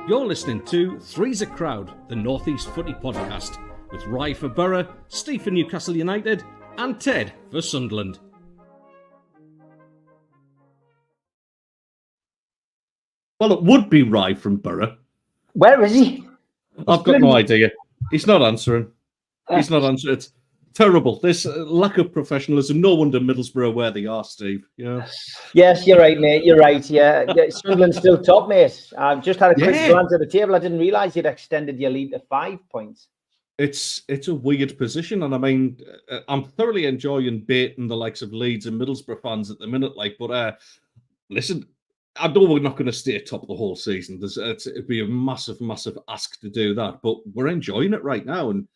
You're listening to Three's a Crowd, the North East Footy Podcast, with Rye for Borough, Steve for Newcastle United, and Ted for Sunderland. Well, it would be Rye from Borough. Where is he? I've got no idea. He's not answering. It's terrible. This lack of professionalism. No wonder Middlesbrough where they are, Steve. Yeah. Yes, you're right, mate. You're right. Yeah, Sunderland's still top, mate. I've just had a quick glance at the table. I didn't realise you'd extended your lead to 5 points. It's a weird position, and I mean, I'm thoroughly enjoying baiting the likes of Leeds and Middlesbrough fans at the minute. But listen, I know we're not going to stay top the whole season. It'd be a massive, massive ask to do that, but we're enjoying it right now. And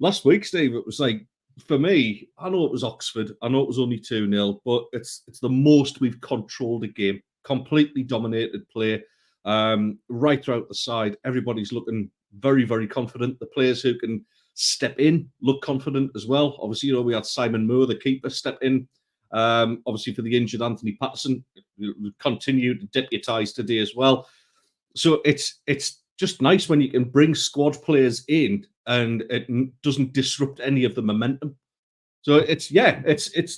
last week, Steve, it was like, for me, I know it was Oxford. I know it was only 2-0, but it's the most we've controlled a game, completely dominated play, right throughout the side. Everybody's looking very, very confident. The players who can step in look confident as well. Obviously, we had Simon Moore, the keeper, step in. Obviously, for the injured Anthony Patterson, we continue to deputise today as well. So it's just nice when you can bring squad players in and it doesn't disrupt any of the momentum. So it's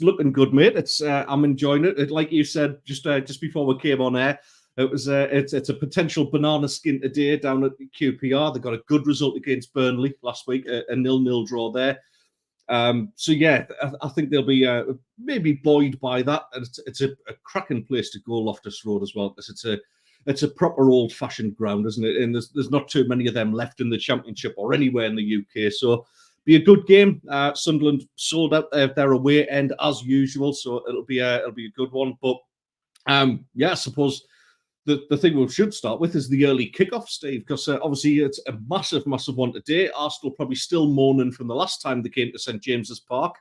looking good, mate. I'm enjoying it. Like you said just before we came on air, it's a potential banana skin today down at QPR. They got a good result against Burnley last week, a 0-0 draw there. So yeah, I think they'll be maybe buoyed by that. And it's a cracking place to go, Loftus Road as well, because it's a proper old-fashioned ground, isn't it? And there's not too many of them left in the Championship or anywhere in the UK. So be a good game. Sunderland sold out their away end as usual, so it'll be a good one. But I suppose the thing we should start with is the early kickoff, Steve, because obviously it's a massive, massive one today. Arsenal probably still mourning from the last time they came to St James's Park.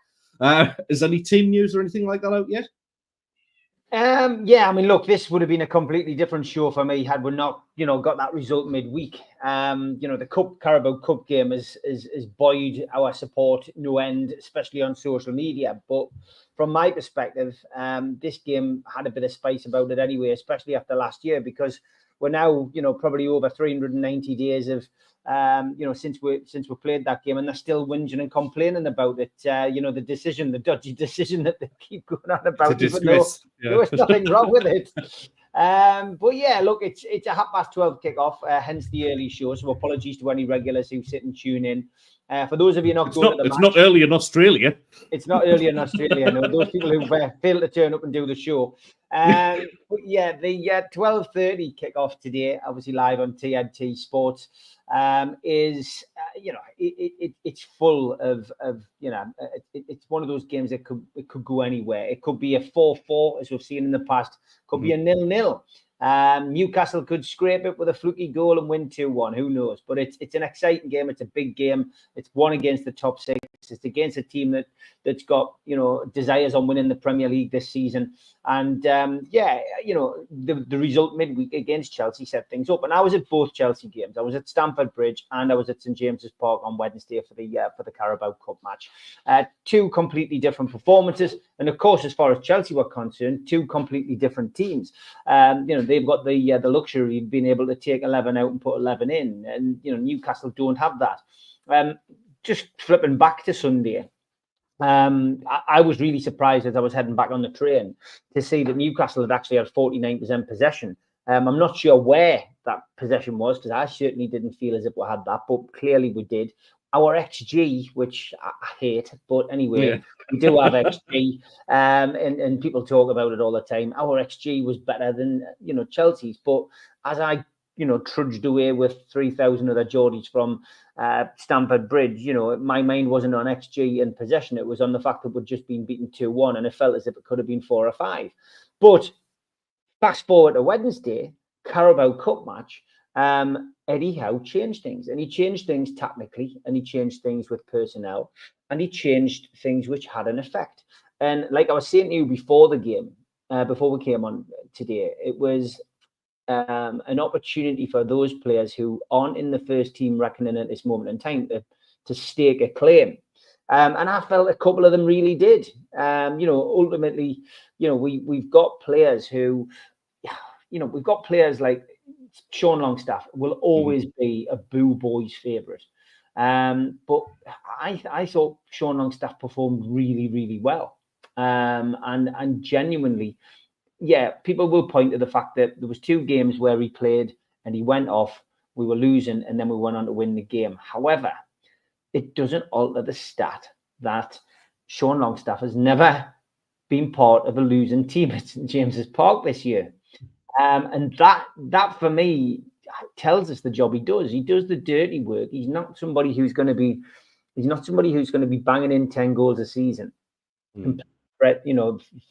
Is any team news or anything like that out yet? I mean, look, this would have been a completely different show for me had we not, got that result midweek. The Carabao Cup game is buoyed our support no end, especially on social media. But from my perspective, this game had a bit of spice about it anyway, especially after last year, because we're now, probably over 390 days of, since we played that game, and they're still whinging and complaining about it. The dodgy decision that they keep going on about, even though there was nothing wrong with it. But yeah, look, it's a 12:30 kickoff, hence the early show. So apologies to any regulars who sit and tune in. For those of you not going to the match, it's not early in Australia. It's not early in Australia. No, those people who fail to turn up and do the show. But yeah, the 12:30 kickoff today, obviously live on TNT Sports, is it's full of it's one of those games that could go anywhere. It could be a 4-4 as we've seen in the past. Could be a 0-0. Newcastle could scrape it with a fluky goal and win 2-1. Who knows? But it's an exciting game. It's a big game. It's one against the top 6. It's against a team that's got desires on winning the Premier League this season. And the result midweek against Chelsea set things up. And I was at both Chelsea games. I was at Stamford Bridge and I was at St James's Park on Wednesday for the Carabao Cup match. Two completely different performances, and of course, as far as Chelsea were concerned, two completely different teams. They've got the luxury of being able to take 11 out and put 11 in, and Newcastle don't have that. Just flipping back to Sunday. I was really surprised as I was heading back on the train to see that Newcastle had actually had 49% possession. I'm not sure where that possession was, because I certainly didn't feel as if we had that, but clearly we did. Our XG, which I hate, but anyway, we do have XG, and people talk about it all the time. Our XG was better than Chelsea's, but as I trudged away with 3,000 other Geordies from Stamford Bridge, my mind wasn't on XG and possession. It was on the fact that we'd just been beaten 2-1, and it felt as if it could have been 4 or 5. But fast forward to Wednesday, Carabao Cup match, Eddie Howe changed things, and he changed things tactically, and he changed things with personnel, and he changed things which had an effect. And like I was saying to you before the game, before we came on today, it was an opportunity for those players who aren't in the first team reckoning at this moment in time to stake a claim. And I felt a couple of them really did. Ultimately, we've got players who, we've got players like Sean Longstaff will always be a Boo Boys favourite. But I thought Sean Longstaff performed really, really well. And genuinely, yeah, people will point to the fact that there was 2 games where he played and he went off, we were losing, and then we went on to win the game. However, it doesn't alter the stat that Sean Longstaff has never been part of a losing team at St James's Park this year. And that for me tells us the job he does. He does the dirty work. He's not somebody who's going to be banging in 10 goals a season.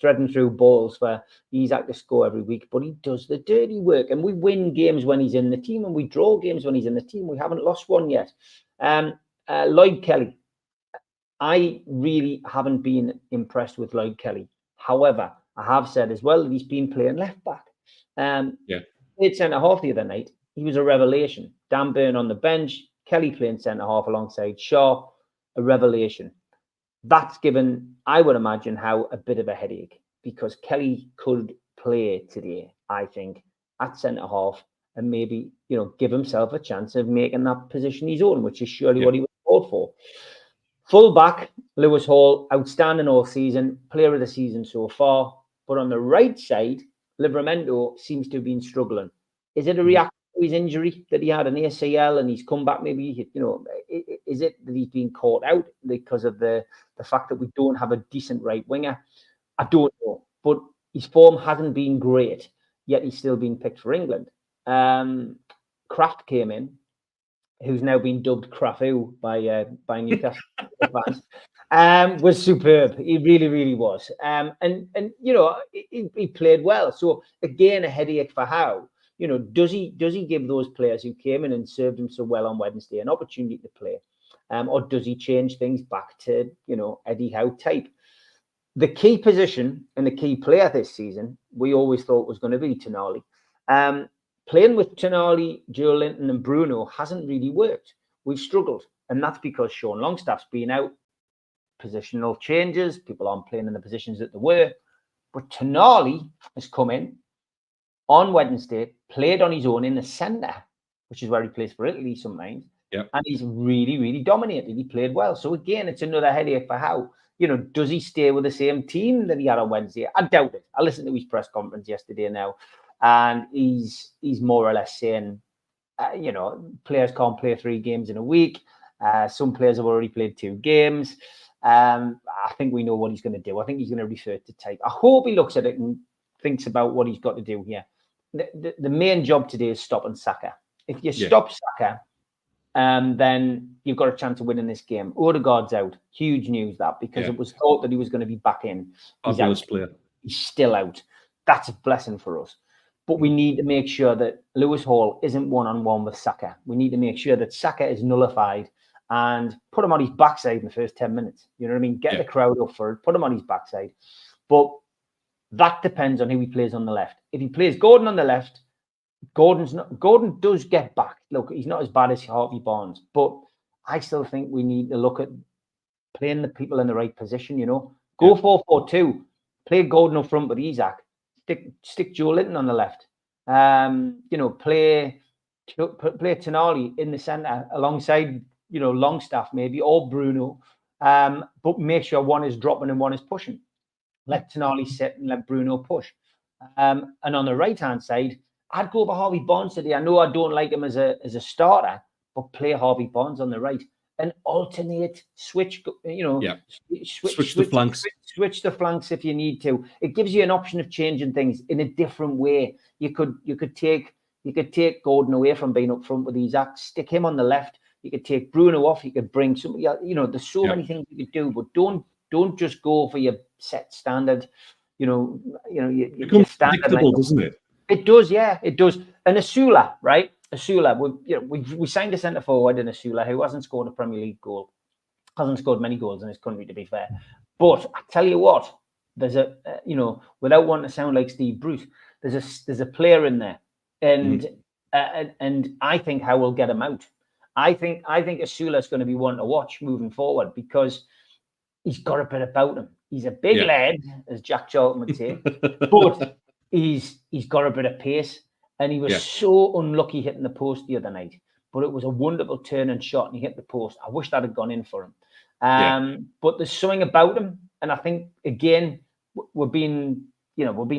Threading through balls for Isak to score every week, but he does the dirty work, and we win games when he's in the team, and we draw games when he's in the team. We haven't lost one yet. Lloyd Kelly, I really haven't been impressed with Lloyd Kelly. However, I have said as well that he's been playing left back. Played centre half the other night. He was a revelation. Dan Burn on the bench, Kelly playing centre half alongside Shaw, a revelation. That's given, I would imagine, Howe a bit of a headache, because Kelly could play today, I think, at centre half and maybe, give himself a chance of making that position his own, which is surely what he was called for. Full back, Lewis Hall, outstanding all season, player of the season so far. But on the right side, Livramento seems to have been struggling. Is it a reaction to his injury that he had an ACL and he's come back? Maybe, is it that he's been caught out because of the fact that we don't have a decent right winger? I don't know. But his form hasn't been great, yet he's still been picked for England. Kraft came in, who's now been dubbed Krafu by Newcastle fans, was superb. He really, really was. And he played well. So again, a headache for Howe. Does he give those players who came in and served him so well on Wednesday an opportunity to play, or does he change things back to Eddie Howe type? The key position and the key player this season we always thought was going to be Tonali. Playing with Tonali, Joelinton and Bruno hasn't really worked. We've struggled. And that's because Sean Longstaff's been out. Positional changes. People aren't playing in the positions that they were. But Tonali has come in on Wednesday, played on his own in the centre, which is where he plays for Italy sometimes. Yep. And he's really, really dominated. He played well. So again, it's another headache for Howe. Does he stay with the same team that he had on Wednesday? I doubt it. I listened to his press conference yesterday now. And he's more or less saying, players can't play 3 games in a week. Some players have already played 2 games. I think we know what he's going to do. I think he's going to refer to type. I hope he looks at it and thinks about what he's got to do here. The main job today is stopping Saka. If you stop Saka, then you've got a chance of winning this game. Odegaard's out. Huge news that, because it was thought that he was going to be back in. Fabulous player. He's still out. That's a blessing for us. But we need to make sure that Lewis Hall isn't one-on-one with Saka. We need to make sure that Saka is nullified and put him on his backside in the first 10 minutes. You know what I mean? Get the crowd up for it. Put him on his backside. But that depends on who he plays on the left. If he plays Gordon on the left, Gordon does get back. Look, he's not as bad as Harvey Barnes, but I still think we need to look at playing the people in the right position. Go 4-4-2. Play Gordon up front with Isak. Stick Joelinton on the left. Play Tonali in the centre alongside Longstaff maybe, or Bruno. But make sure one is dropping and one is pushing. Let Tonali sit and let Bruno push. And on the right hand side, I'd go for Harvey Barnes today. I know I don't like him as a starter, but play Harvey Barnes on the right and alternate, switch the flanks. Switch the flanks if you need to. It gives you an option of changing things in a different way. You could take Gordon away from being up front with Isak, stick him on the left. You could take Bruno off. You could bring somebody else. There's so many things you could do, but don't just go for your set standard. It becomes predictable, doesn't it? It does, yeah, it does. And Asula, right? Asula, we signed a centre forward in Asula who hasn't scored a Premier League goal, hasn't scored many goals in his country, to be fair. But I tell you what, there's without wanting to sound like Steve Bruce, there's a player in there, and I think how we'll get him out. I think Asula is going to be one to watch moving forward because he's got a bit about him. He's a big lad, as Jack Charlton would say, but he's got a bit of pace. and he was so unlucky hitting the post the other night. But it was a wonderful turn and shot, and he hit the post. I wish that had gone in for him. But there's something about him, and I think again we're being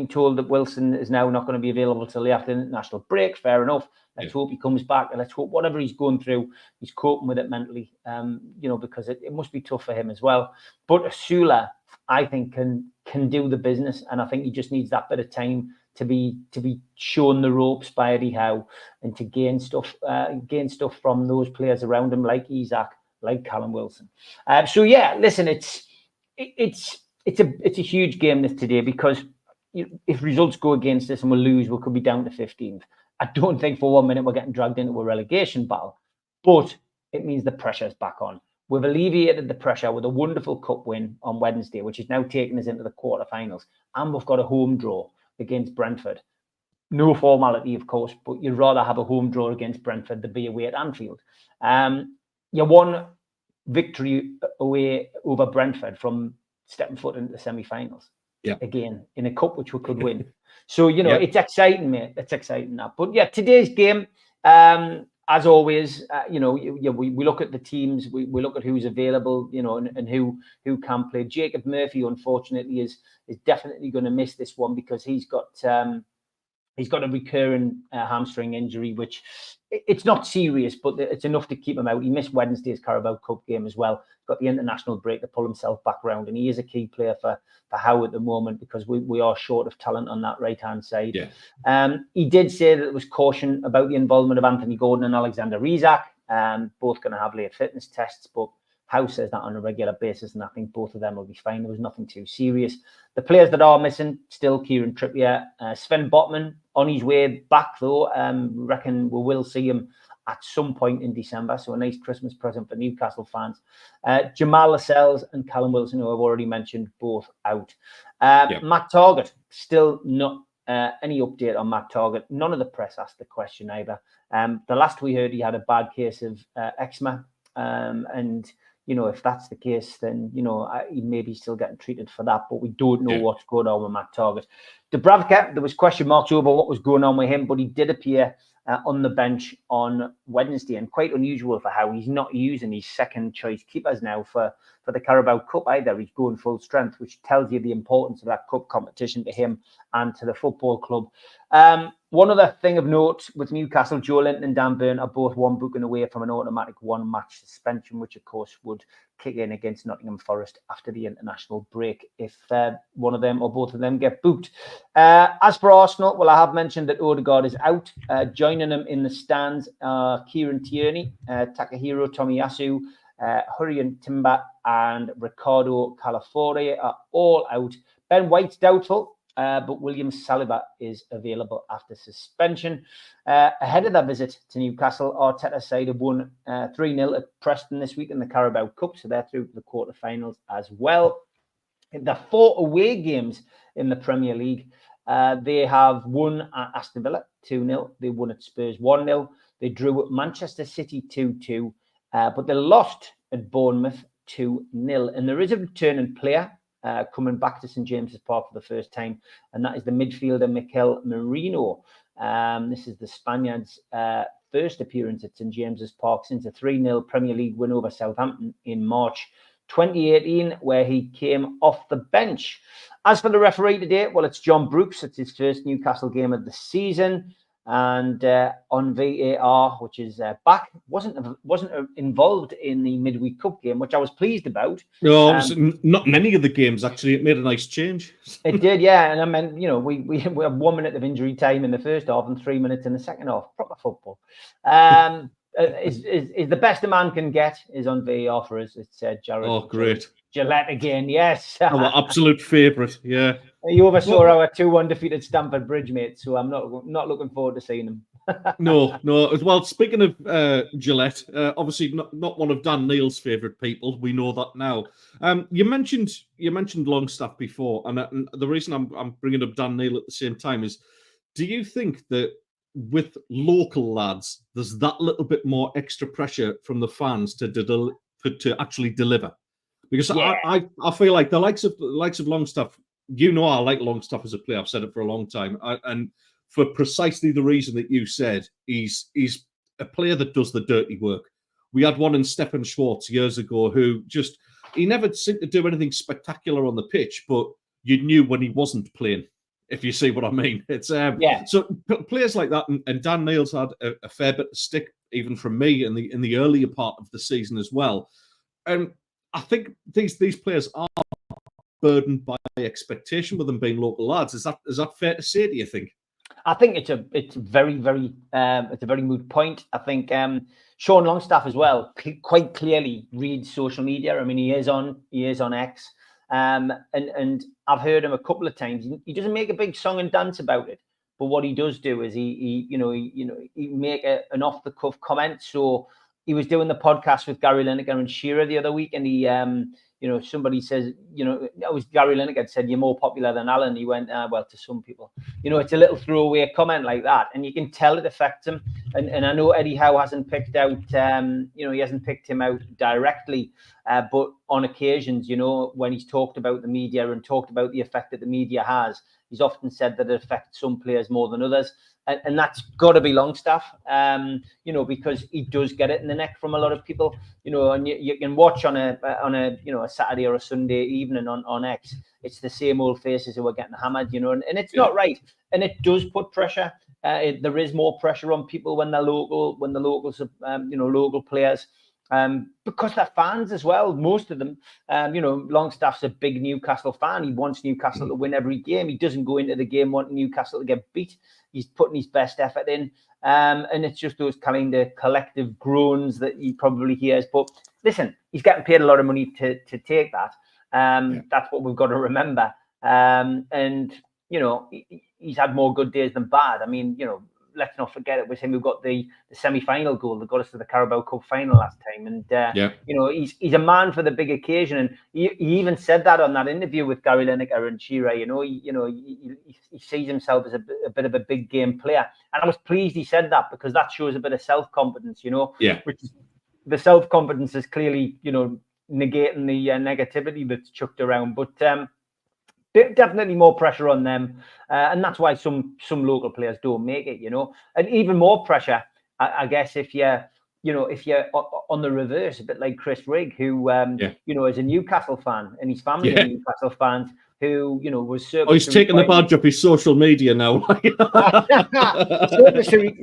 told that Wilson is now not going to be available till the after the international break. Fair enough. Let's hope he comes back, and let's hope whatever he's going through, he's coping with it mentally. Because it must be tough for him as well. But Osula, I think, can do the business, and I think he just needs that bit of time to be shown the ropes by Eddie Howe and to gain stuff from those players around him, like Isak, like Callum Wilson. Listen, it's a huge game this today, because if results go against us and we lose, we could be down to 15th. I don't think for 1 minute we're getting dragged into a relegation battle, but it means the pressure's back on. We've alleviated the pressure with a wonderful cup win on Wednesday, which is now taking us into the quarterfinals, and we've got a home draw against Brentford. No formality, of course, but you'd rather have a home draw against Brentford than be away at Anfield. You're one victory away over Brentford from stepping foot into the semi-finals. Again, in a cup which we could win. So, it's exciting, mate. It's exciting that. But today's game, as always, we look at the teams, we look at who's available, and who can play. Jacob Murphy, unfortunately, is definitely going to miss this one, because he's got a recurring hamstring injury, which it's not serious, but it's enough to keep him out. He missed Wednesday's Carabao Cup game as well. Got the international break to pull himself back around, and he is a key player for Howe at the moment, because we are short of talent on that right-hand side. He did say that there was caution about the involvement of Anthony Gordon and Alexander Isak, both going to have late fitness tests, but Howe says that on a regular basis, and I think both of them will be fine. There was nothing too serious. The players that are missing, still Kieran Trippier, Sven Botman on his way back, though. Reckon we will see him at some point in December, so a nice Christmas present for Newcastle fans. Jamal Lascelles and Callum Wilson, who I've already mentioned, both out. Matt Targett, still not any update on Matt Targett. None of the press asked the question either. The last we heard, he had a bad case of eczema, and if that's the case, then he may be still getting treated for that, but we don't know what's going on with Matt Targett. Dubravka, there was question marks over what was going on with him, but he did appear on the bench on Wednesday, and quite unusual for how he's not using his second choice keepers now for the Carabao Cup either. He's going full strength, which tells you the importance of that cup competition to him and to the football club. One other thing of note with Newcastle, Joe Linton and Dan Burn are both one booking away from an automatic one-match suspension, which of course would kick in against Nottingham Forest after the international break if one of them or both of them get booked. As for Arsenal, well, I have mentioned that Odegaard is out. Joining them in the stands are Kieran Tierney, Takahiro Tomiyasu, Hurrien Timber and Ricardo Calafore are all out. Ben White's doubtful. But William Saliba is available after suspension. Ahead of that visit to Newcastle, Arteta's side have won 3-0 at Preston this week in the Carabao Cup, so they're through to the quarterfinals as well. In the 4 away games in the Premier League, they have won at Aston Villa 2-0. They won at Spurs 1-0. They drew at Manchester City 2-2, but they lost at Bournemouth 2-0. And there is a returning player coming back to St James's Park for the first time, and that is the midfielder Mikel Merino. This is the Spaniard's first appearance at St James's Park since a 3-0 Premier League win over Southampton in March 2018, where he came off the bench. As for the referee today, well, it's John Brooks. It's his first Newcastle game of the season. And on VAR, which is back, wasn't involved in the midweek cup game, which I was pleased about. No, not many of the games actually. It made a nice change. It did, yeah. And I mean, we have 1 minute of injury time in the first half and 3 minutes in the second half. Proper football. Is the best a man can get is on VAR for us. It's Jared. Oh, great. Gillette again, yes. Our absolute favourite, yeah. You oversaw our 2 undefeated Stamford Bridge, mate, so I'm not looking forward to seeing them. No. Well, speaking of Gillette, obviously not one of Dan Neil's favourite people. We know that now. You mentioned Longstaff before, and the reason I'm bringing up Dan Neil at the same time is, do you think that with local lads, there's that little bit more extra pressure from the fans to actually deliver? Because I feel like the likes of Longstaff, I like Longstaff as a player. I've said it for a long time, and for precisely the reason that you said. He's a player that does the dirty work. We had one in Stefan Schwartz years ago who he never seemed to do anything spectacular on the pitch, but you knew when he wasn't playing, if you see what I mean. It's So players like that, and Dan Neil's had a fair bit of stick, even from me in the earlier part of the season as well. And I think these players are burdened by expectation with them being local lads. Is that fair to say, do you think? I think it's a very moot point. I think Sean Longstaff as well quite clearly reads social media. I mean, he is on X, and I've heard him a couple of times. He doesn't make a big song and dance about it, but what he does do is he make an off the cuff comment. So he was doing the podcast with Gary Lineker and Shearer the other week, and he somebody says, it was Gary Lineker said, "You're more popular than Alan." He went, well, to some people, it's a little throwaway comment like that, and you can tell it affects him. And I know Eddie Howe hasn't picked out, he hasn't picked him out directly, but on occasions, when he's talked about the media and talked about the effect that the media has, he's often said that it affects some players more than others. And that's got to be Longstaff, because he does get it in the neck from a lot of people, and you can watch on a Saturday or a Sunday evening on X. It's the same old faces who are getting hammered, and it's not right. And it does put pressure. There is more pressure on people when the locals are, local players, because they're fans as well. Most of them, Longstaff's a big Newcastle fan. He wants Newcastle to win every game. He doesn't go into the game wanting Newcastle to get beat. He's putting his best effort in. And it's just those kind of collective groans that he probably hears. But listen, he's getting paid a lot of money to take that. That's what we've got to remember. And, he's had more good days than bad. I mean, let's not forget it was him who got the semi-final goal that got us to the Carabao Cup final last time. And, he's a man for the big occasion. And he even said that on that interview with Gary Lineker and Shearer, he sees himself as a bit of a big game player. And I was pleased he said that, because that shows a bit of self-confidence, which is, the self-confidence is clearly, negating the negativity that's chucked around. But definitely more pressure on them, and that's why some local players don't make it, and even more pressure, I guess, if you're on the reverse, a bit like Chris Rigg, who is a Newcastle fan, and his family are Newcastle fans, who was he's taking the badge up his social media now.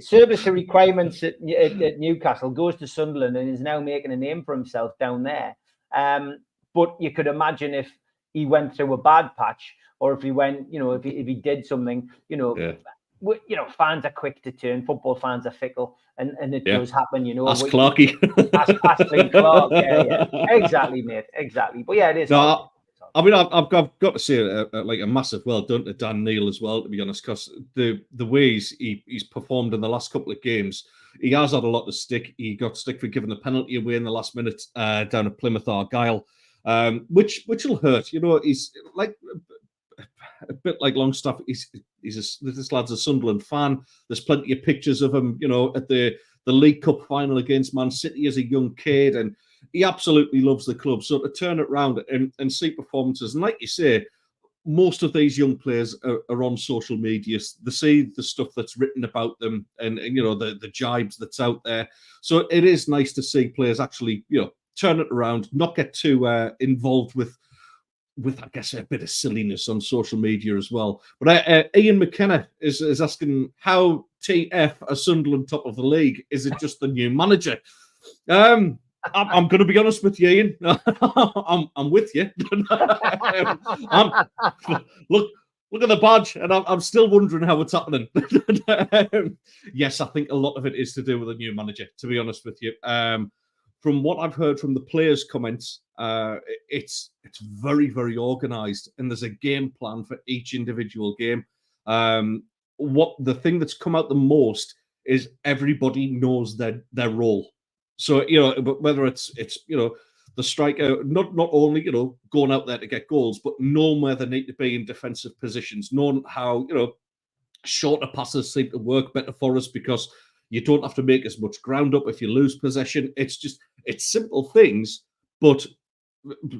service requirements at Newcastle, goes to Sunderland and is now making a name for himself down there. But you could imagine if he went through a bad patch, or if he went, if he did something, fans are quick to turn. Football fans are fickle, and it does happen. Ask Clarky. Ask Lee Clark. Yeah, exactly, mate, exactly. But yeah, it is. No, I mean, I've got to say, like, a massive well done to Dan Neil as well, to be honest, because the way he's performed in the last couple of games, he has had a lot of stick. He got stick for giving the penalty away in the last minute down at Plymouth Argyle. Which will hurt. He's like a bit like Longstaff. This lad's a Sunderland fan. There's plenty of pictures of him, at the League Cup final against Man City as a young kid, and he absolutely loves the club. So to turn it around and see performances, and like you say, most of these young players are on social media. They see the stuff that's written about them, and the jibes that's out there. So it is nice to see players actually, turn it around, not get too involved with I guess a bit of silliness on social media as well. But Ian McKenna is asking, how TF are Sunderland top of the league? Is it just the new manager? I'm going to be honest with you, Ian. I'm with you. Look at the badge, and I'm still wondering how it's happening. Yes, I think a lot of it is to do with the new manager, to be honest with you. From what I've heard from the players' comments, it's very, very organised, and there's a game plan for each individual game. What the thing that's come out the most is everybody knows their role. So but whether it's the striker, not only going out there to get goals, but knowing where they need to be in defensive positions, knowing how shorter passes seem to work better for us because you don't have to make as much ground up if you lose possession. It's simple things, but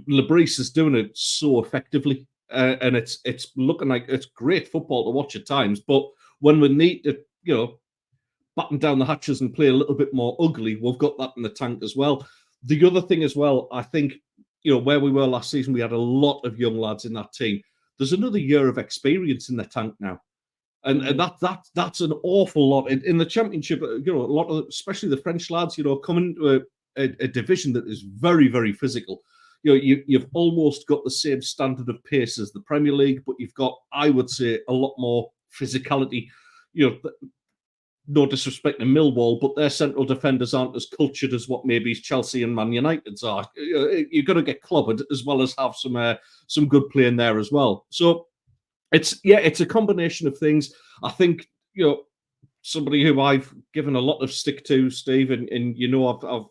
Lebris is doing it so effectively, and it's looking like it's great football to watch at times. But when we need to, batten down the hatches and play a little bit more ugly, we've got that in the tank as well. The other thing as well, I think, where we were last season, we had a lot of young lads in that team. There's another year of experience in the tank now. And that's an awful lot. In the Championship, a lot of, especially the French lads, coming into a division that is very, very physical. You've almost got the same standard of pace as the Premier League, but you've got, I would say, a lot more physicality. No disrespect to Millwall, but their central defenders aren't as cultured as what maybe Chelsea and Man United's are. You've got to get clobbered as well as have some good play in there as well. So it's a combination of things. I think somebody who I've given a lot of stick to, Steve, and I've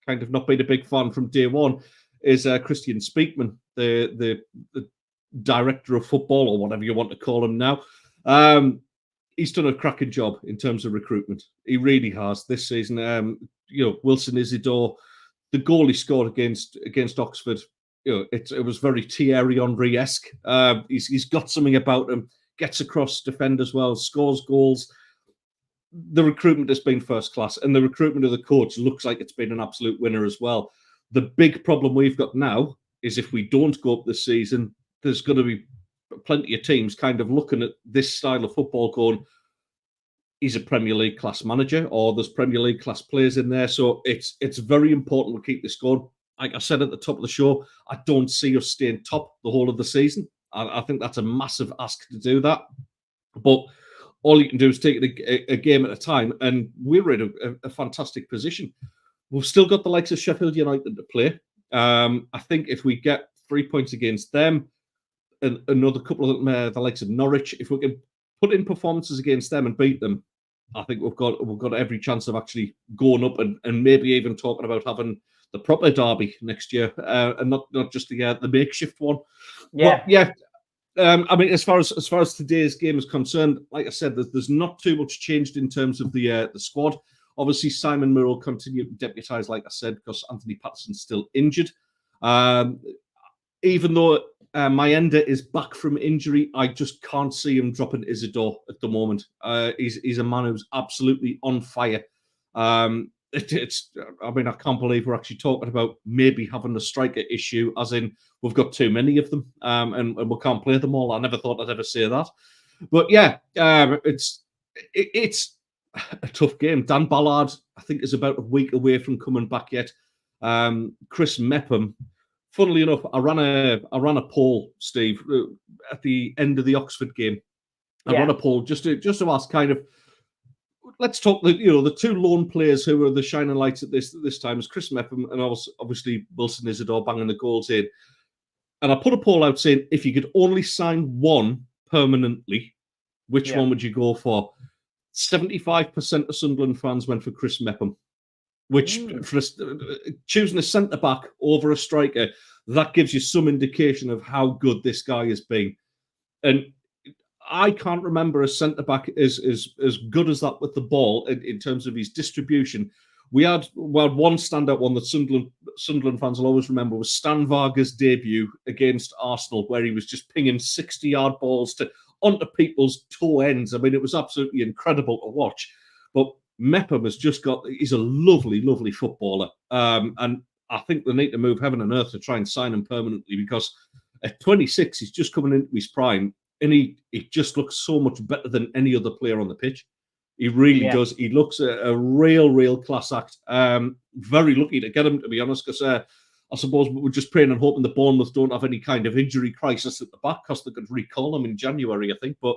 kind of not been a big fan from day one, is Christian Speakman, the director of football, or whatever you want to call him now. He's done a cracking job in terms of recruitment. He really has this season. Wilson Isidore, the goal he scored against Oxford, it was very Thierry Henry-esque. He's got something about him, gets across defenders well, scores goals. The recruitment has been first class, and the recruitment of the coach looks like it's been an absolute winner as well. The big problem we've got now is if we don't go up this season, there's going to be plenty of teams kind of looking at this style of football going, he's a Premier League class manager, or there's Premier League class players in there. So it's very important to keep this going. Like I said at the top of the show, I don't see us staying top the whole of the season. I think that's a massive ask to do that. But all you can do is take it a game at a time, and we're in a fantastic position. We've still got the likes of Sheffield United to play. I think if we get 3 points against them, and another couple of the likes of Norwich, if we can put in performances against them and beat them, I think we've got every chance of actually going up and maybe even talking about having the proper derby next year, and not just the makeshift one. Yeah, but, yeah. I mean, as far as today's game is concerned, like I said, there's not too much changed in terms of the squad. Obviously, Simon Moore will continue to deputise, like I said, because Anthony Patterson's still injured. Even though Mayenda is back from injury, I just can't see him dropping Isidore at the moment. He's a man who's absolutely on fire. I mean, I can't believe we're actually talking about maybe having a striker issue, as in we've got too many of them, and we can't play them all. I never thought I'd ever say that. But yeah, it's a tough game. Dan Ballard, I think, is about a week away from coming back yet. Chris Mepham, funnily enough, I ran a poll, Steve, at the end of the Oxford game. I ran a poll just to ask kind of, let's talk the two lone players who were the shining lights at this time is Chris Mepham and obviously Wilson Isidore banging the goals in. And I put a poll out saying, if you could only sign one permanently, which one would you go for? 75% of Sunderland fans went for Chris Mepham, which for choosing a centre-back over a striker, that gives you some indication of how good this guy has been. And I can't remember a centre-back as good as that with the ball in terms of his distribution. We had one standout one that Sunderland fans will always remember was Stan Varga's debut against Arsenal, where he was just pinging 60-yard balls onto people's toe ends. I mean, it was absolutely incredible to watch. But Mepham has just he's a lovely, lovely footballer. And I think they need to move heaven and earth to try and sign him permanently, because at 26, he's just coming into his prime, and he just looks so much better than any other player on the pitch. He really does. He looks a real class act. Very lucky to get him, to be honest, because I suppose we're just praying and hoping the Bournemouth don't have any kind of injury crisis at the back, because they could recall him in January, I think. But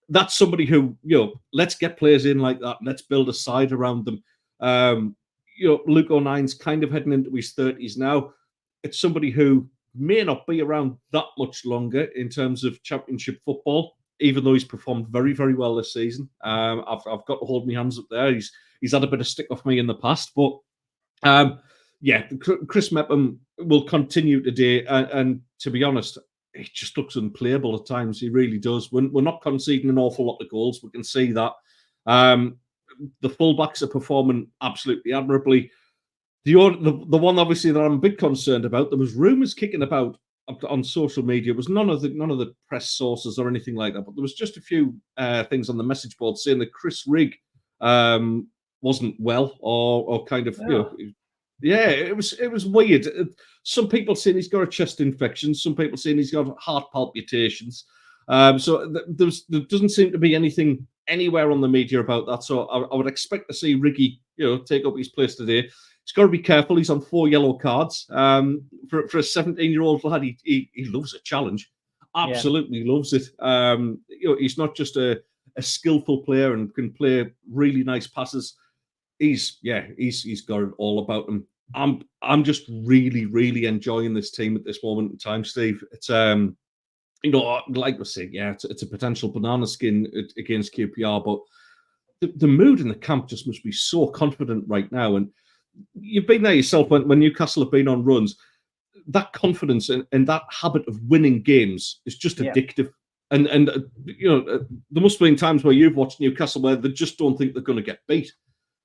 that's somebody who, let's get players in like that. Let's build a side around them. Luke O'Nine's kind of heading into his 30s now. It's somebody who may not be around that much longer in terms of Championship football, even though he's performed very, very well this season. I've got to hold my hands up there. He's had a bit of stick off me in the past, but Chris Mepham will continue today. And to be honest, he just looks unplayable at times. He really does. We're not conceding an awful lot of goals. We can see that. The fullbacks are performing absolutely admirably. The one, obviously, that I'm a bit concerned about, there was rumours kicking about on social media. It was none of the press sources or anything like that, but there was just a few things on the message board saying that Chris Rigg wasn't well, or kind of, yeah, it was weird. Some people saying he's got a chest infection, some people saying he's got heart palpitations. So there doesn't seem to be anything anywhere on the media about that. So I would expect to see Riggy, take up his place today. He's got to be careful. He's on 4 yellow cards. For a 17-year-old lad, he loves a challenge. Absolutely loves it. He's not just a skillful player and can play really nice passes. He's got it all about him. I'm just really, really enjoying this team at this moment in time, Steve. It's like we say, it's a potential banana skin against QPR, but the mood in the camp just must be so confident right now. And you've been there yourself when Newcastle have been on runs. That confidence and that habit of winning games is just addictive. And there must have been times where you've watched Newcastle where they just don't think they're going to get beat.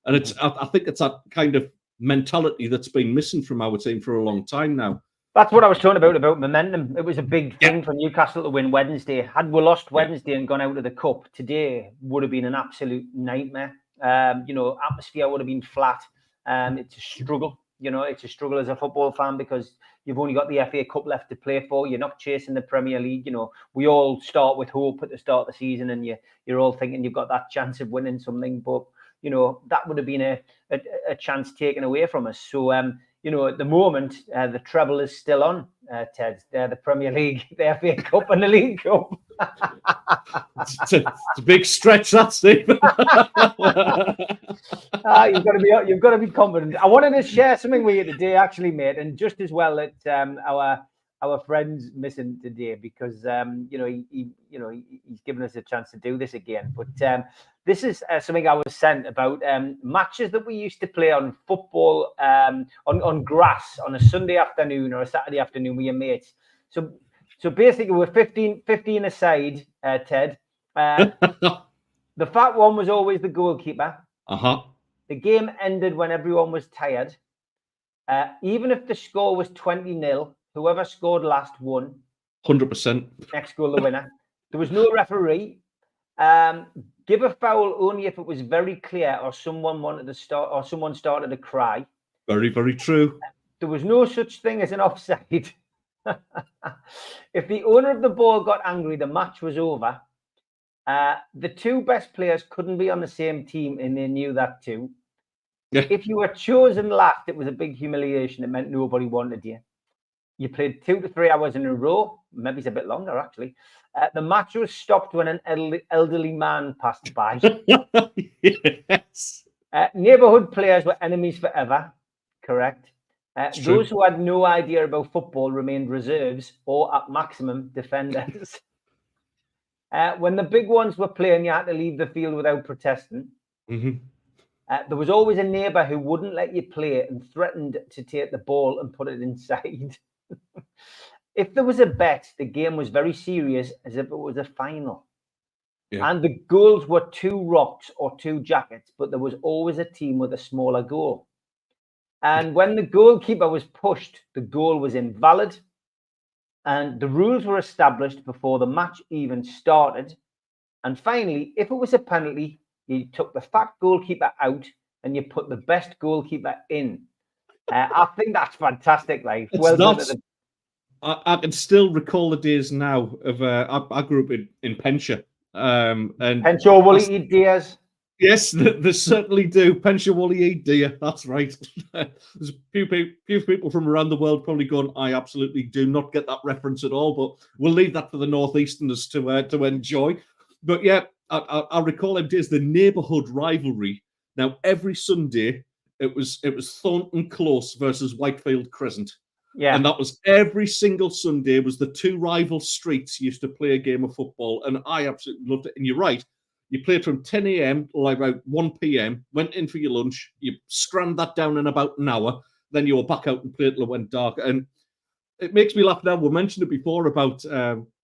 And I think it's that kind of mentality that's been missing from our team for a long time now. That's what I was talking about momentum. It was a big thing for Newcastle to win Wednesday. Had we lost Wednesday and gone out of the cup, today would have been an absolute nightmare. Atmosphere would have been flat. It's a struggle. It's a struggle as a football fan because you've only got the FA Cup left to play for. You're not chasing the Premier League. We all start with hope at the start of the season, and you're all thinking you've got that chance of winning something. But that would have been a chance taken away from us. So at the moment, the treble is still on, Ted. The Premier League, the FA Cup, and the League Cup. It's a big stretch, that, Steve. You've got to be confident. I wanted to share something with you today, actually, mate, and just as well that our friend's missing today because he's given us a chance to do this again. But this is something I was sent about matches that we used to play on football on grass on a Sunday afternoon or a Saturday afternoon with your mates. So basically, we're 15 aside, Ted. The fat one was always the goalkeeper. The game ended when everyone was tired. Even if the score was 20-0, whoever scored last won. 100%. Next goal, the winner. There was no referee. Give a foul only if it was very clear or someone wanted to start or someone started to cry. Very, very true. There was no such thing as an offside. If the owner of the ball got angry, the match was over. The two best players couldn't be on the same team, and they knew that too. Yeah. If you were chosen last, it was a big humiliation. It meant nobody wanted you. You played 2 to 3 hours in a row. Maybe it's a bit longer, actually. The match was stopped when an elderly man passed by. Yes. Neighbourhood players were enemies forever. Correct. Those who had no idea about football remained reserves or, at maximum, defenders. When the big ones were playing, you had to leave the field without protesting. There was always a neighbour who wouldn't let you play and threatened to take the ball and put it inside. If there was a bet, the game was very serious, as if it was a final. Yeah. And the goals were 2 rocks or 2 jackets, but there was always a team with a smaller goal. And when the goalkeeper was pushed, the goal was invalid. And the rules were established before the match even started. And finally, if it was a penalty, you took the fat goalkeeper out and you put the best goalkeeper in. I think that's fantastic. Like, I can still recall the days now of I grew up in Penshire. And Penshire Woolly Diaz. Yes, they certainly do. Penshire Woolly dear. That's right. There's a few people from around the world probably going, I absolutely do not get that reference at all, but we'll leave that for the Northeasterners to enjoy. But yeah, I recall them days, the neighbourhood rivalry. Now, every Sunday, it was Thornton Close versus Whitefield Crescent. Yeah. And that was every single Sunday was the 2 rival streets used to play a game of football. And I absolutely loved it. And you're right. You played from 10 a.m. to like about 1 p.m., went in for your lunch, you scrammed that down in about an hour, then you were back out and played till it went dark. And it makes me laugh now. We mentioned it before about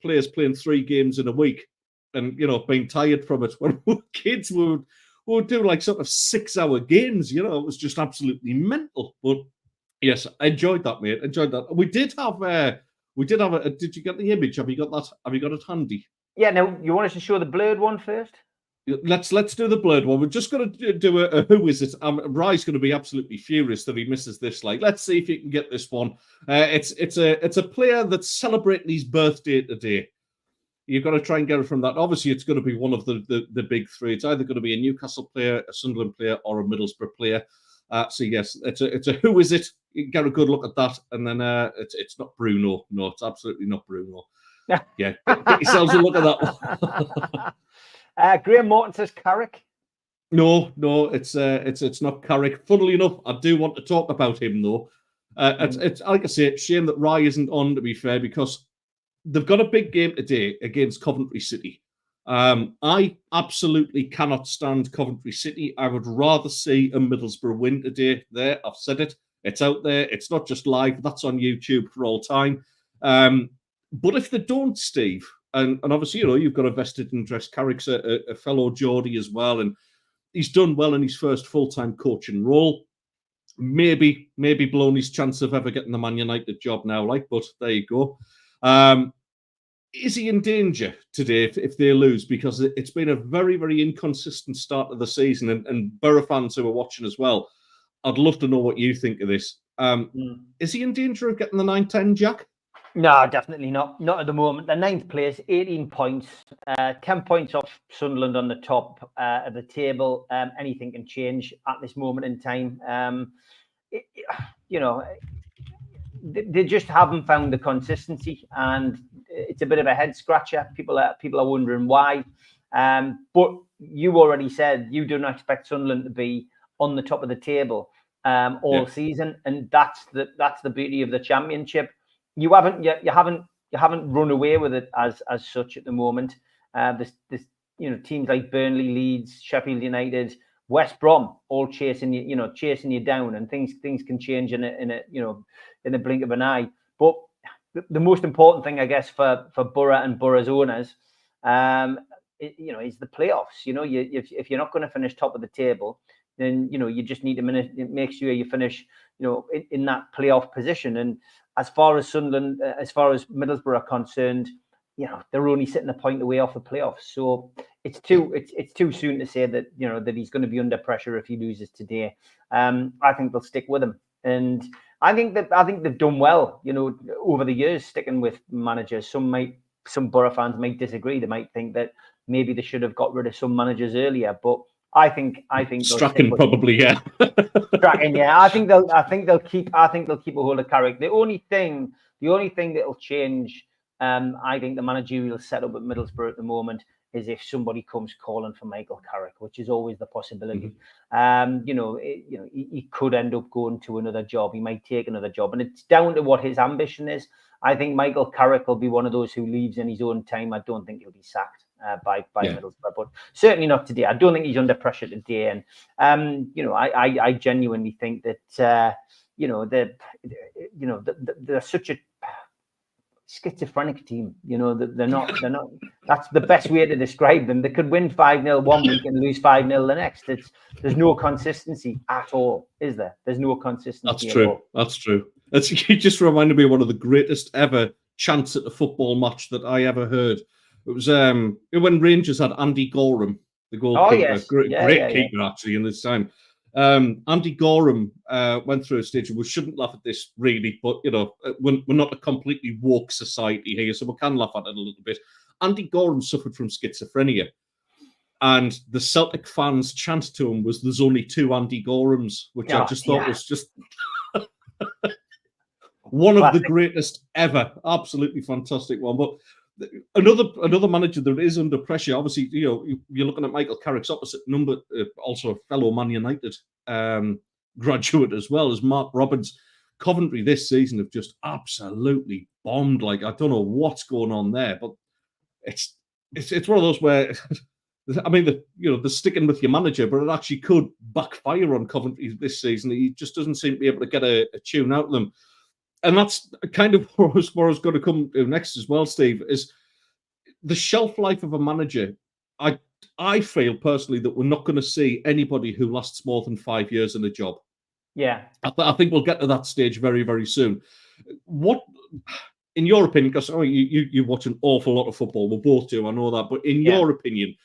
players playing 3 games in a week and, being tired from it. When we were kids, we would do like sort of 6-hour games, it was just absolutely mental. But yes, I enjoyed that, mate. Enjoyed that. We We did have a. Did you get the image? Have you got that? Have you got it handy? Yeah. Now you want us to show the blurred one first? Let's do the blurred one. We're just going to do a who is it? Rye's going to be absolutely furious that he misses this. Like, let's see if you can get this one. It's a player that's celebrating his birthday today. You've got to try and get it from that. Obviously, it's going to be one of the big three. It's either going to be a Newcastle player, a Sunderland player, or a Middlesbrough player. So yes, it's a who is it? You can get a good look at that, and then it's not Bruno. No, it's absolutely not Bruno. Yeah, get yourselves a look at that one. Graham Morton says Carrick. No, it's not Carrick. Funnily enough, I do want to talk about him though. It's like I say, shame that Rye isn't on, to be fair, because they've got a big game today against Coventry City. I absolutely cannot stand Coventry City. I would rather see a Middlesbrough win today. There, I've said it. It's out there. It's not just live. That's on YouTube for all time. But if they don't, Steve, and obviously, you've got a vested interest. Carrick's a fellow Geordie as well, and he's done well in his first full-time coaching role. Maybe blown his chance of ever getting the Man United job now, but there you go. Is he in danger today if they lose? Because it's been a very, very inconsistent start of the season, and Borough fans who are watching as well, I'd love to know what you think of this. Is he in danger of getting the 9-10, Jack? No, definitely not. Not at the moment. The 9th place, 18 points, 10 points off Sunderland on the top of the table. Anything can change at this moment in time. They just haven't found the consistency, and it's a bit of a head scratcher. People are wondering why. But you already said you do not expect Sunderland to be on the top of the table all season, and that's the beauty of the Championship. You haven't run away with it as such at the moment. This teams like Burnley, Leeds, Sheffield United, West Brom all chasing you down, and things can change in a blink of an eye. But the most important thing, I guess, for Borough and Borough's owners, is the playoffs. If you're not going to finish top of the table, then you just need to make sure you finish in that playoff position. And as far as Sunderland, as far as Middlesbrough are concerned, they're only sitting a point away off the playoffs. So it's too soon to say that that he's going to be under pressure if he loses today. I think they'll stick with him, and I think they've done well, over the years sticking with managers. Some Borough fans might disagree. They might think that maybe they should have got rid of some managers earlier, but I think Strachan probably, yeah. Strachan, yeah. I think they'll keep a hold of Carrick. The only thing that'll change, I think, the managerial setup at Middlesbrough at the moment is if somebody comes calling for Michael Carrick, which is always the possibility. He could end up going to another job. He might take another job, and it's down to what his ambition is. I think Michael Carrick will be one of those who leaves in his own time. I don't think he'll be sacked by Middlesbrough, but certainly not today. I don't think he's under pressure today, and I genuinely think that they're such a schizophrenic team. They're not. That's the best way to describe them. They could win 5-0 one week and lose 5-0 the next. There's no consistency at all, is there? There's no consistency. That's true. That's true. You just reminded me of one of the greatest ever chants at a football match that I ever heard. It was when Rangers had Andy Gorham, the goalkeeper. Oh, yes. Great keeper, actually, in this time. Andy Gorham went through a stage, and we shouldn't laugh at this really, but we're not a completely woke society here, so we can laugh at it a little bit. Andy Gorham suffered from schizophrenia, and the Celtic fans' chant to him was, "There's only two Andy Gorhams," which I just thought was just one of the greatest ever. Absolutely fantastic one. But another manager that is under pressure, obviously, you're looking at Michael Carrick's opposite number, also a fellow Man United graduate as well, as Mark Robins. Coventry this season have just absolutely bombed. Like, I don't know what's going on there, but it's one of those where, I mean, they're sticking with your manager, but it actually could backfire on Coventry this season. He just doesn't seem to be able to get a tune out of them. And that's kind of where I was going to come to next as well, Steve, is the shelf life of a manager. I feel personally that we're not going to see anybody who lasts more than 5 years in a job. Yeah. I think we'll get to that stage very, very soon. in your opinion, because you watch an awful lot of football, we both do, I know that, but in your opinion,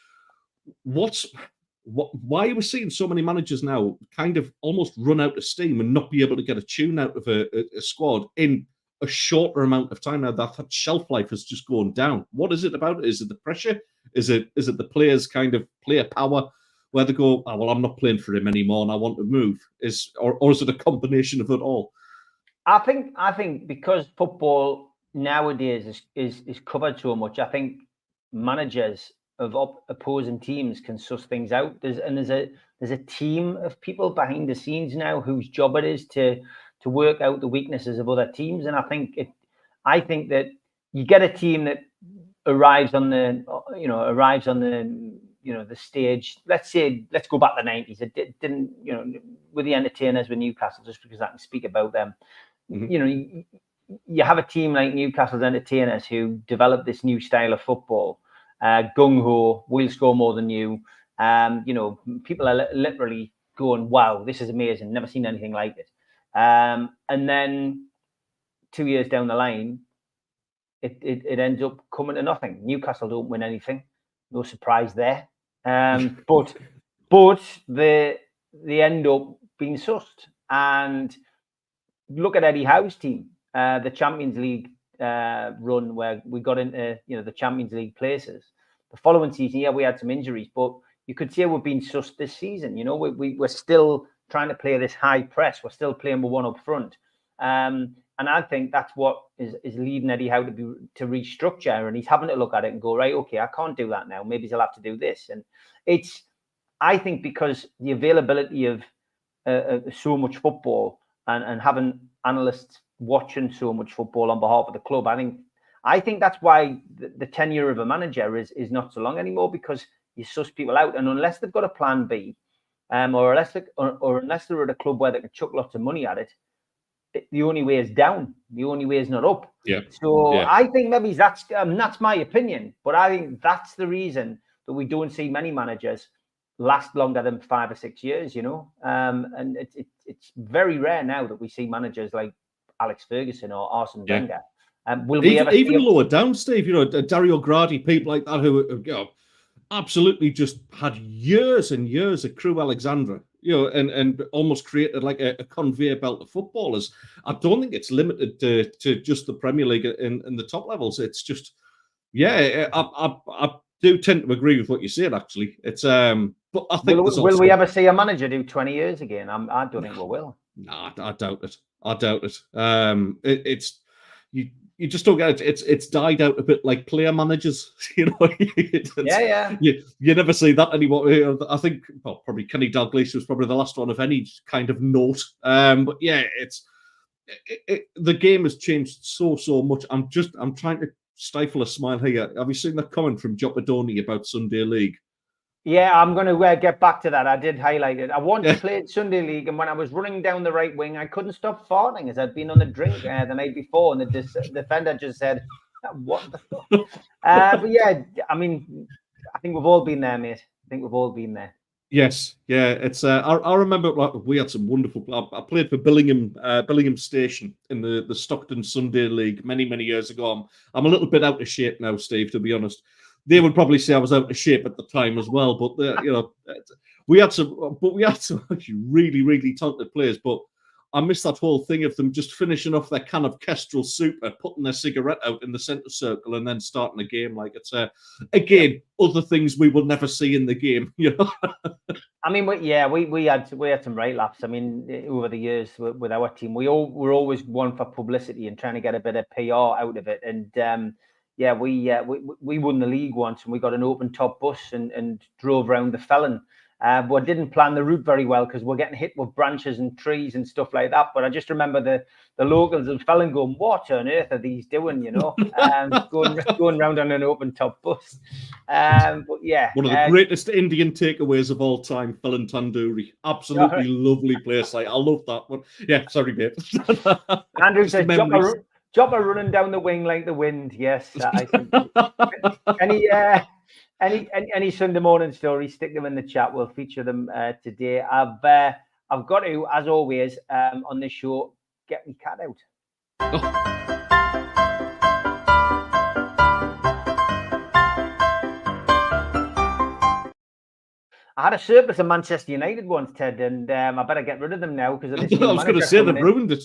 why are we seeing so many managers now kind of almost run out of steam and not be able to get a tune out of a squad in a shorter amount of time now? That shelf life has just gone down. What is it about it? Is it the pressure? Is it the players' kind of player power, where they go, oh, well, I'm not playing for him anymore and I want to move? Or is it a combination of it all? I think because football nowadays is covered so much, I think managers of opposing teams can suss things out. There's a team of people behind the scenes now whose job it is to work out the weaknesses of other teams. And I think that you get a team that arrives on the stage. Let's go back to the 90s. It didn't, with the Entertainers with Newcastle, just because I can speak about them. Mm-hmm. You have a team like Newcastle's Entertainers who developed this new style of football. Gung ho, we'll score more than you. People are literally going, wow, this is amazing. Never seen anything like it. And then 2 years down the line, it ends up coming to nothing. Newcastle don't win anything. No surprise there. But they end up being sussed. And look at Eddie Howe's team, the Champions League run where we got into the Champions League places. The following season, we had some injuries, but you could see we're being sussed this season. We're still trying to play this high press. We're still playing with one up front. And I think that's what is leading Eddie Howe to restructure. And he's having to look at it and go, right, okay, I can't do that now. Maybe he'll have to do this. And I think because the availability of so much football and having analysts watching so much football on behalf of the club, I think that's why the tenure of a manager is not so long anymore, because you suss people out. And unless they've got a plan B, or unless they're at a club where they can chuck lots of money at it, the only way is down. The only way is not up. Yeah. So I think maybe that's my opinion, but I think that's the reason that we don't see many managers last longer than 5 or 6 years. And it's very rare now that we see managers like Alex Ferguson or Arsene Wenger. Will we ever even lower down, Steve? Dario Gradi, people like that who absolutely just had years and years of Crew Alexandra, and almost created like a conveyor belt of footballers. I don't think it's limited to just the Premier League and the top levels. It's just, I do tend to agree with what you said. Actually, it's but I think will we ever see a manager do 20 years again? I don't think we will. No, I doubt it. It's you just don't get it. It's died out a bit like player managers, You never see that anymore. I think probably Kenny Dalglish was probably the last one of any kind of note. But the game has changed so much. I'm trying to stifle a smile here. Have you seen that comment from Jopadoni about Sunday League? Yeah, I'm going to get back to that. I did highlight it. I wanted to play Sunday League, and when I was running down the right wing, I couldn't stop farting as I'd been on a drink the night before, and the defender just said, "What the fuck?" But I think we've all been there, mate. I think we've all been there. Yes, yeah. It's I remember we had some wonderful. I played for Billingham Station in the Stockton Sunday League many years ago. I'm a little bit out of shape now, Steve, to be honest. They would probably say I was out of shape at the time as well, but we had some actually really talented players. But I missed that whole thing of them just finishing off their can of Kestrel Super, putting their cigarette out in the centre circle, and then starting a game. Like it's again other things we will never see in the game. I mean, we had some right laughs. I mean, over the years with our team, we're always one for publicity and trying to get a bit of PR out of it, and. We won the league once, and we got an open top bus and drove around the Felon. But I didn't plan the route very well because we're getting hit with branches and trees and stuff like that. But I just remember the locals of Felon going, "What on earth are these doing?" Going around on an open top bus. But yeah, one of the greatest Indian takeaways of all time, Felon Tandoori. Absolutely lovely place. Like I love that one. Yeah, sorry, mate. Andrew says, Joppa running down the wing like the wind. Yes, I think. Any Sunday morning stories, stick them in the chat. We'll feature them today. I've got to, as always, on this show, get me cat out. I had a surplus of Manchester United once, Ted, and I better get rid of them now because I was going to say they've ruined it.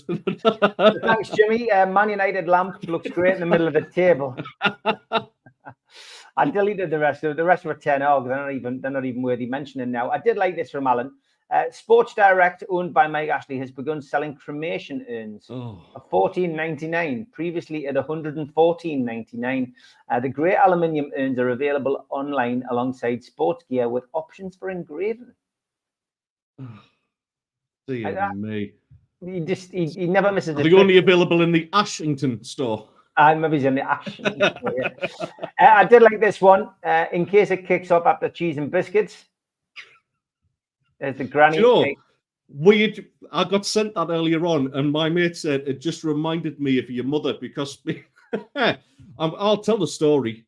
Thanks, Jimmy. Man United lamp looks great in the middle of the table. I deleted the rest. The rest were 10 ogs. They're not even worthy mentioning now. I did like this from Alan. Sports Direct, owned by Mike Ashley, has begun selling cremation urns for $14.99, previously at $114.99. The grey aluminium urns are available online alongside sports gear with options for engraving. Dear me. He never misses Are they only available in the Ashington store? Maybe he's in the Ashington store, yeah. I did like this one. In case it kicks up after cheese and biscuits. There's the granny. I got sent that earlier on, and my mate said it just reminded me of your mother because I'll tell the story.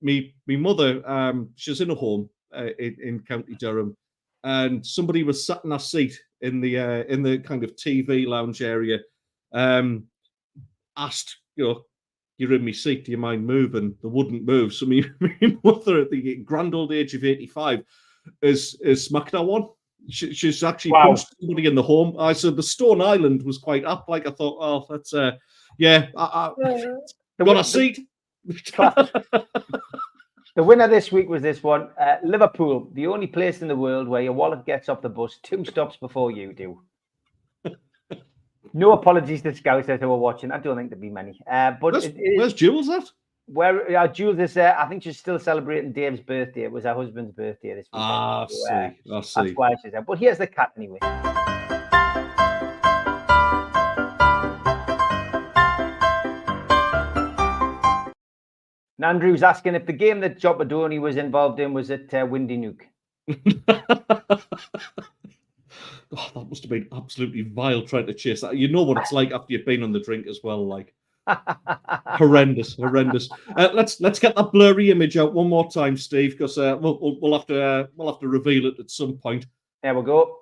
Me mother, she's in a home in County Durham, and somebody was sat in a seat in the kind of TV lounge area. Asked, you're in my seat, do you mind moving? They wouldn't move. So my mother at the grand old age of 85 is smacked her one. She's actually punched somebody in the home. So the Stone Island was quite up. Like I thought, oh, that's got a seat. The winner this week was this one, Liverpool, the only place in the world where your wallet gets off the bus 2 stops before you do. No apologies to Scousers who are watching. I don't think there'll be many. But where's Jules at? Where Jules is, I think she's still celebrating Dave's birthday. It was her husband's birthday this week. I see. That's why she's there. But here's the cat anyway. Andrew's asking if the game that Jopadoni was involved in was at Windy Nook. That must have been absolutely vile trying to chase that. You know what it's like after you've been on the drink as well, like horrendous. Let's get that blurry image out one more time, Steve, because we'll have to reveal it at some point. There we go.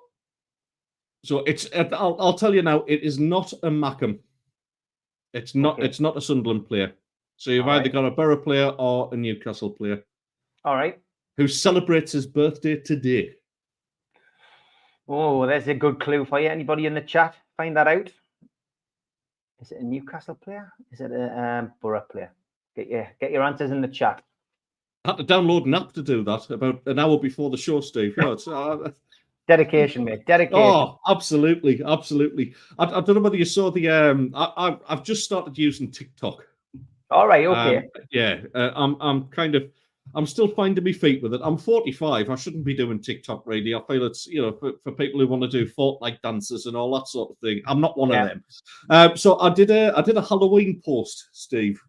So it's I'll tell you now, it is not a Mackham. It's not. Okay. It's not a Sunderland player. So you've either got a Borough player or a Newcastle player. All right. Who celebrates his birthday today. Oh, there's a good clue for you. Anybody in the chat find that out? Is it a Newcastle player? Is it a Borough player? Get your answers in the chat. I had to download an app to do that about an hour before the show, Steve. Dedication, mate. Dedication. Oh, absolutely. I don't know whether you saw the. I've just started using TikTok. All right. Okay. I'm still finding my feet with it. I'm 45. I shouldn't be doing TikTok really. I feel it's, for people who want to do Fortnite dances and all that sort of thing. I'm not one of them. So I did a Halloween post, Steve.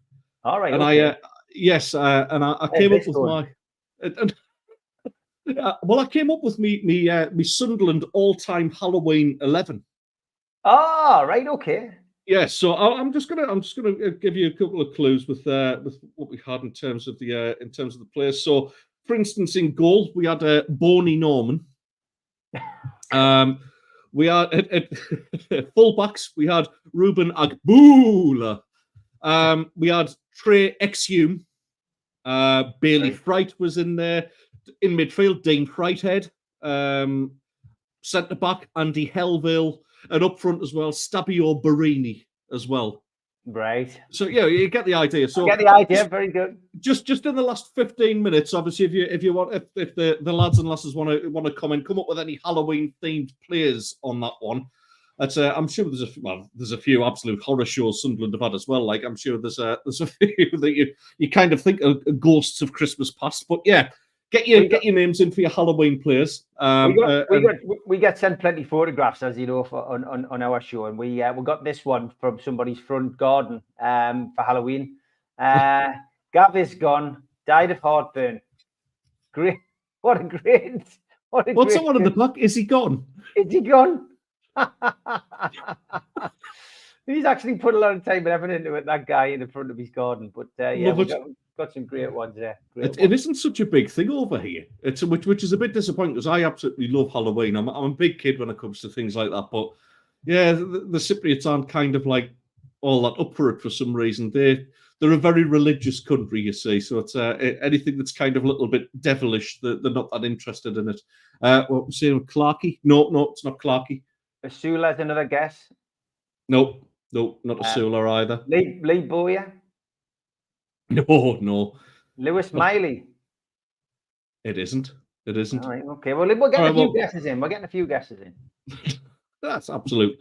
All right. And okay. I came up with I came up with me Sunderland all-time Halloween 11. Oh, right. Okay. Yeah, so I'm just gonna give you a couple of clues with what we had in terms of the players. So, for instance, in goal we had Boney Norman. We had at fullbacks we had Ruben Agboola. We had Trey Exhume. Bailey Fright was in there. In midfield, Dean Frighthead. Centre back Andy Helville. And up front as well, Stabio Barini as well. Right. So you get the idea. So I get the idea. Very good. Just in the last 15 minutes, obviously, if the lads and lasses want to comment, come up with any Halloween themed players on that one. That's I'm sure there's a few absolute horror shows Sunderland have had as well. Like I'm sure there's a few that you kind of think are ghosts of Christmas past. But yeah. Get your names in for your Halloween players. We get sent plenty of photographs, as you know, on our show, and we got this one from somebody's front garden for Halloween. Gav is gone, died of heartburn. Great! What's that one in the back? Is he gone? Is he gone? He's actually put a lot of time and effort into it. That guy in the front of his garden, but got some great ones there. It isn't such a big thing over here. It's which is a bit disappointing because I absolutely love Halloween. I'm a big kid when it comes to things like that. But yeah, the Cypriots aren't kind of like all that up for it for some reason. they're a very religious country, you see. So it's anything that's kind of a little bit devilish, they're not that interested in it. What we're saying, Clarkey? No, it's not Clarkey. Asula's another guess. No, not Asula either. Lee Bowyer? No. Lewis Miley? It isn't. All right, okay. Well, we're getting a few guesses in. We're getting a few guesses in. That's absolutely.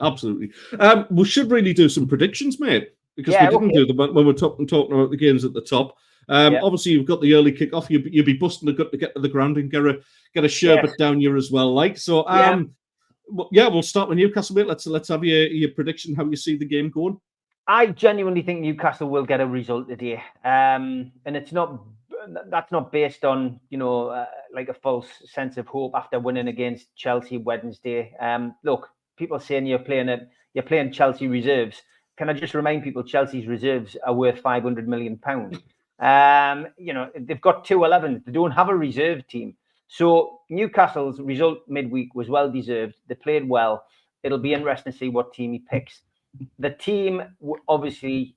We should really do some predictions, mate, because we didn't do them when we're talking about the games at the top. Obviously, you've got the early kickoff. You'll be busting a gut to get to the ground and get a sherbet down here as well. Like so. We'll start with Newcastle, mate. Let's have your prediction. How you see the game going? I genuinely think Newcastle will get a result today, and that's not based on like a false sense of hope after winning against Chelsea Wednesday. Look, people saying you're playing Chelsea reserves. Can I just remind people Chelsea's reserves are worth £500 million? They've got 2-11. They don't have a reserve team. So Newcastle's result midweek was well deserved. They played well. It'll be interesting to see what team he picks. The team obviously,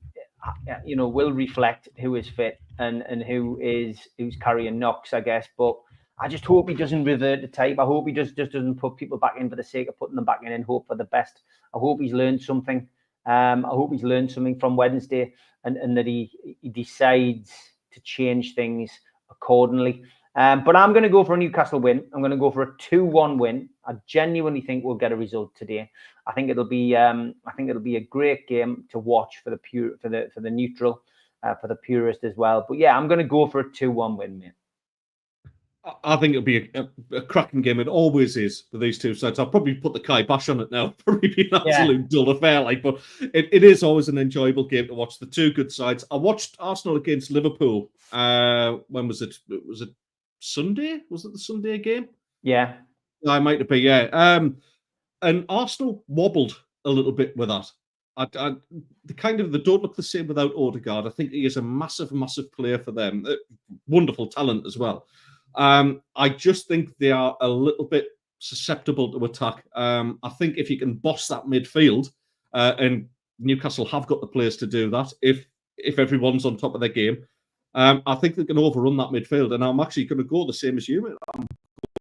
will reflect who is fit and who's carrying knocks, I guess. But I just hope he doesn't revert to type. I hope he just doesn't put people back in for the sake of putting them back in and hope for the best. I hope he's learned something. I hope he's learned something from Wednesday and that he decides to change things accordingly. But I'm going to go for a Newcastle win. I'm going to go for a 2-1 win. I genuinely think we'll get a result today. I think it'll be a great game to watch for the neutral, for the purist as well. But yeah, I'm going to go for a 2-1 win, mate. I think it'll be a cracking game. It always is for these two sides. I'll probably put the kibosh on it now. Probably be an absolute dull affair, but it is always an enjoyable game to watch. The two good sides. I watched Arsenal against Liverpool. When was it? Was it Sunday? Was it the Sunday game? Yeah. I might have been, yeah. And Arsenal wobbled a little bit with that. They don't look the same without Odegaard. I think he is a massive, massive player for them. Wonderful talent as well. I just think they are a little bit susceptible to attack. I think if you can boss that midfield, and Newcastle have got the players to do that, if everyone's on top of their game, I think they can overrun that midfield. And I'm actually going to go the same as you, mate. I'm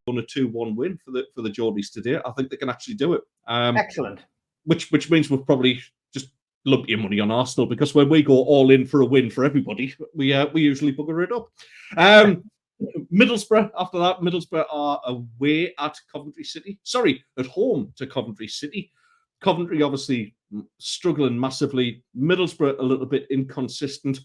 going a 2-1 win for the Geordies today. I think they can actually do it. Excellent. Which means we'll probably just lump your money on Arsenal, because when we go all in for a win for everybody, we usually bugger it up. Middlesbrough, after that, Middlesbrough are away at Coventry City. Sorry, at home to Coventry City. Coventry obviously struggling massively. Middlesbrough a little bit inconsistent.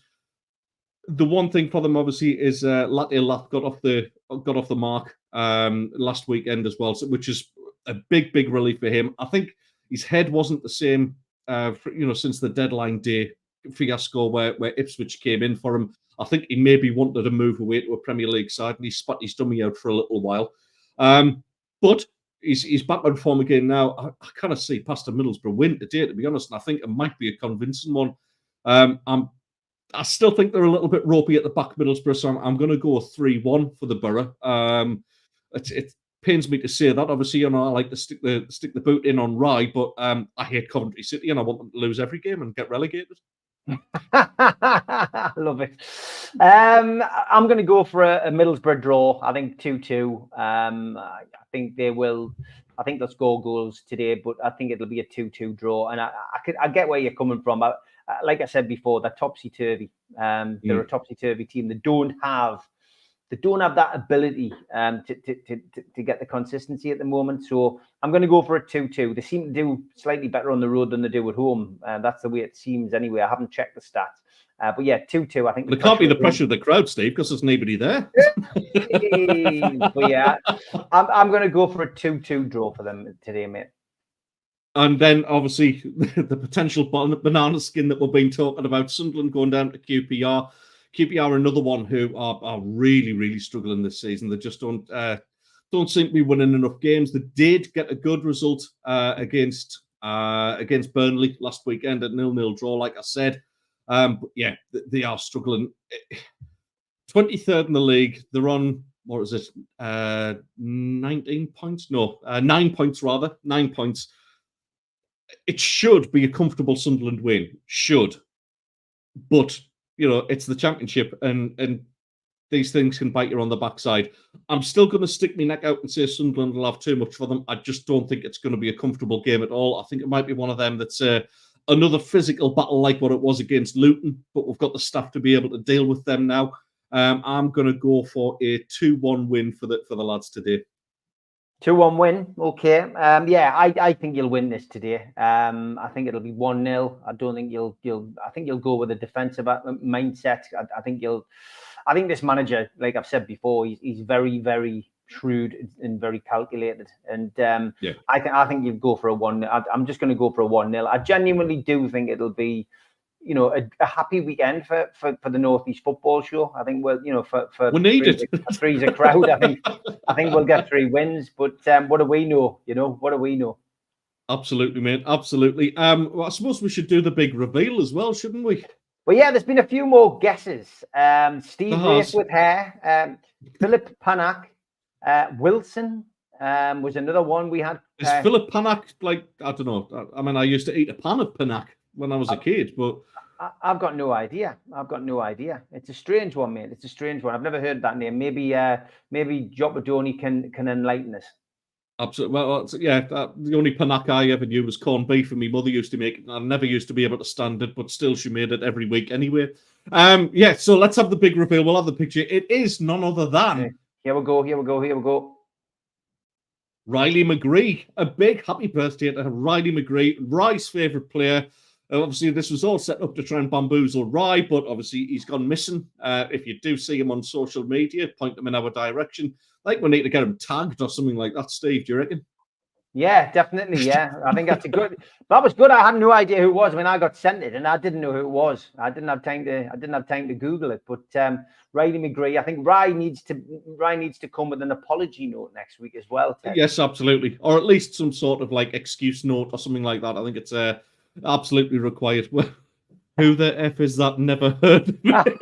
The one thing for them obviously is Lattia got off the mark last weekend as well, which is a big relief for him. I think his head wasn't the same, since the deadline day fiasco where Ipswich came in for him. I think he maybe wanted to move away to a Premier League side, and he spat his dummy out for a little while. But he's back on form again now. I kind of see past a Middlesbrough win today, to be honest, and I think it might be a convincing one. I still think they're a little bit ropey at the back, Middlesbrough, so I'm going to go 3-1 for the Borough. It pains me to say that. Obviously, I like to stick the boot in on Rye, but I hate Coventry City, and I want them to lose every game and get relegated. I love it. I'm going to go for a Middlesbrough draw. I think 2-2. I think they'll score goals today, but I think it'll be a 2-2 draw. And I get where you're coming from. Like I said before, they're topsy-turvy. They're a topsy-turvy team. They don't have that ability to get the consistency at the moment. So I'm going to go for a 2-2. They seem to do slightly better on the road than they do at home. That's the way it seems anyway. I haven't checked the stats. But yeah, 2-2. I think it can't be the pressure of the crowd, Steve, because there's nobody there. But yeah, I'm going to go for a 2-2 draw for them today, mate. And then, obviously, the potential banana skin that we've been talking about, Sunderland going down to QPR. QPR are another one who are really, really struggling this season. They just don't seem to be winning enough games. They did get a good result against Burnley last weekend, at 0-0 draw, like I said. But yeah, they are struggling. 23rd in the league. They're on, what is it, 19 points? No, 9 points rather. 9 points. It should be a comfortable Sunderland win. Should. But it's the championship, and these things can bite you on the backside. I'm still going to stick my neck out and say Sunderland will have too much for them. I just don't think it's going to be a comfortable game at all. I think it might be one of them that's another physical battle like what it was against Luton, but we've got the staff to be able to deal with them now. I'm going to go for a 2-1 win for the lads today. 2-1 win, okay. I think you'll win this today. I think it'll be 1-0. I don't think I think you'll go with a defensive mindset. I think this manager, like I've said before, he's very, very shrewd and very calculated. And I think you'll go for a 1-0. I'm just going to go for a 1-0. I genuinely do think it'll be, a happy weekend for the Northeast Football Show. I think we need it. Three's a crowd. I think we'll get 3 wins. But what do we know? What do we know? Absolutely, mate. Absolutely. Well, I suppose we should do the big reveal as well, shouldn't we? Well, yeah, there's been a few more guesses. Steve Race with hair, Philip Panak, Wilson was another one we had. Is Philip Panak like, I don't know. I mean, I used to eat a pan of Panak when I was a kid, but I've got no idea. It's a strange one, mate. It's a strange one. I've never heard that name. Maybe Jopadoni can enlighten us. Absolutely. Well, the only Panak I ever knew was corned beef, and my mother used to make it. I never used to be able to stand it, but still, she made it every week anyway. So let's have the big reveal. We'll have the picture. It is none other than. Here we go. Riley McGree. A big happy birthday to Riley McGree, Rye's favourite player. Obviously, this was all set up to try and bamboozle Rye, but obviously he's gone missing. If you do see him on social media, point them in our direction. I think we need to get him tagged or something like that, Steve. Do you reckon? Yeah, definitely. Yeah, I think that's a good. That was good. I had no idea who it was when I got sent it, and I didn't know who it was. I didn't have time to Google it. But Riley McGree, I think Rye needs to come with an apology note next week as well. Ted. Yes, absolutely, or at least some sort of like excuse note or something like that. I think it's absolutely required. Who the F is that? Never heard of it.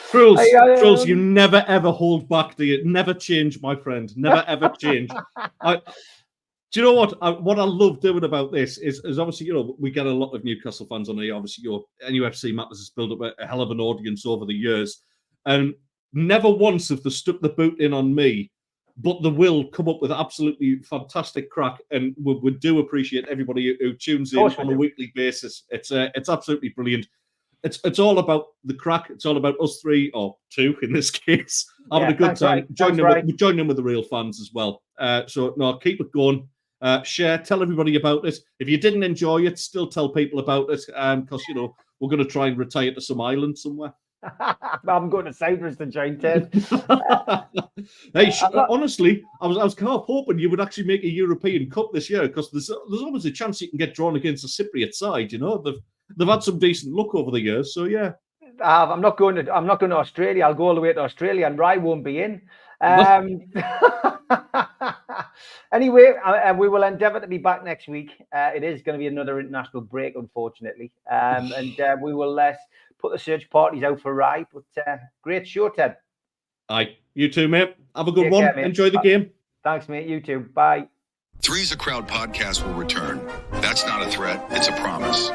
Truls, you never ever hold back, do you? Never change, my friend. Never ever change. Do you know what? What I love doing about this is obviously, we get a lot of Newcastle fans on here. Obviously, your NUFC Matters has built up a hell of an audience over the years. And never once have they stuck the boot in on me, but they will come up with absolutely fantastic crack, and we do appreciate everybody who tunes in on a weekly basis. It's absolutely brilliant. It's all about the crack. It's all about us 3 or 2 in this case having a good time. Join them with the real fans as well. So keep it going. Share, tell everybody about it. If you didn't enjoy it, still tell people about it, because we're going to try and retire to some island somewhere. I'm going to Cyprus to join Ted. Hey, honestly, I was kind of hoping you would actually make a European Cup this year, because there's always a chance you can get drawn against a Cypriot side. They've had some decent luck over the years, so yeah. I'm not going to Australia. I'll go all the way to Australia, and Rye won't be in. Anyway, we will endeavour to be back next week. It is going to be another international break, unfortunately, and we will put the search parties out for Rye. But great show, Ted. Aye, you too, mate. Have a good one. Care, enjoy the game. Thanks, mate. You too. Bye. Three's a Crowd podcast will return. That's not a threat. It's a promise.